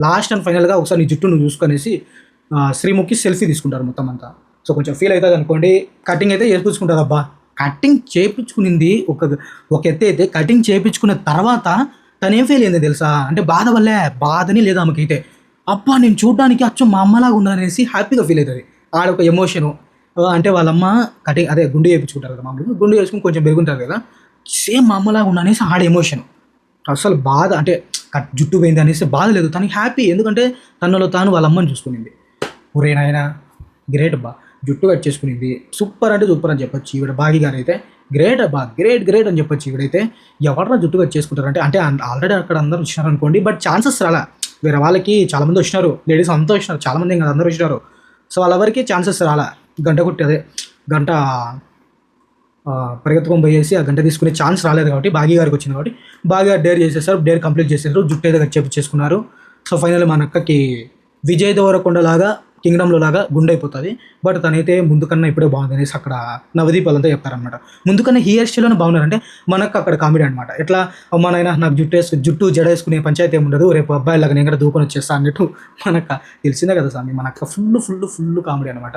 Last and ఫైనల్‌గా ఒకసారి నీ జుట్టు నువ్వు చూసుకొనేసి శ్రీముఖి సెల్ఫీ తీసుకుంటారు మొత్తం అంతా. సో, కొంచెం ఫీల్ అయితది అనుకోండి. కటింగ్ అయితే చేపించుకుంటారబ్బా! కటింగ్ చేపించుకునింది ఒక ఎత్తైతే కటింగ్ చేపించుకున్న తర్వాత తనేం ఫీల్ అయిందో తెలుసా? అంటే బాధ వల్లే బాధని లేదు ఆమెకైతే. అబ్బా! నేను చూడ్డానికి అచ్చం మా అమ్మలాగా ఉన్నాననేసి హ్యాపీగా ఫీల్ అయితది. ఆడొక ఎమోషను. అంటే వాళ్ళమ్మ కటింగ్ అదే గుండు చేపించుకుంటారు కదా మామూలుగా. గుండు చేసుకొని కొంచెం పెరుగుంటారు కదా! సేమ్ మా అమ్మలాగా ఉన్నా అనేసి ఆడ ఎమోషన్. అసలు బాధ అంటే జుట్టు పోయింది అనేసి బాధ లేదు. తనకి హ్యాపీ. ఎందుకంటే తనలో తాను వాళ్ళ అమ్మని చూసుకునింది. ఒరేయ్ నాయనా! గ్రేట్ అబ్బా! జుట్టు కట్ చేసుకునింది. సూపర్ అంటే సూపర్ అని చెప్పొచ్చు. ఈవిడ భాగి గారైతే గ్రేట్ అబ్బా! గ్రేట్, గ్రేట్ అని చెప్పొచ్చు. ఈవిడైతే ఎవర్రా జుట్టు కట్ చేసుకుంటారంటే అంటే ఆల్రెడీ అక్కడ అందరూ వచ్చినారనుకోండి. బట్ ఛాన్సెస్ రాలా. వేరే వాళ్ళకి చాలామంది వచ్చినారు. లేడీస్ అంతా వచ్చినారు. చాలామంది ఏం కాదు అందరూ వచ్చినారు. సో, వాళ్ళెవరికీ ఛాన్సెస్ రాలా. గంట కొట్టి అదే గంట పరిగెత్తుకొని పోయేసి ఆ గంట తీసుకునే ఛాన్స్ రాలేదు కాబట్టి భాగి గారికి వచ్చింది కాబట్టి భాగి గారు డేర్ చేసేసారు. డేర్ కంప్లీట్ చేసేసారు. జుట్టు ఏదో కట్ చేపించేసుకున్నారు. సో, ఫైనల్‌గా మన అక్కకి విజయ్ దేవరకొండ లాగా కింగ్డమ్‌లో లాగా గుండయిపోతది. బట్ తనైతే ముందు కన్నా ఇప్పుడే బాగుందనేసి అక్కడ నవదీప్ వాళ్ళంతా చెప్తారనమాట. ముందు కన్నా హెయిర్ స్టైల్‌లోనే బాగున్నారు. అంటే మనకు అక్కడ కామెడీ అనమాట. ఎట్లా అమ్మా నాయనా నాకు జుట్టు జడేసుకునే పంచాయతీ ఏముండదు. రేపు అబ్బాయిలాగా నేను కూడా దూకొని వచ్చేస్తా అన్నట్టు మనక్క తెలిసిందే కదా సామి. మన అక్క ఫుల్లు కామెడీ అనమాట.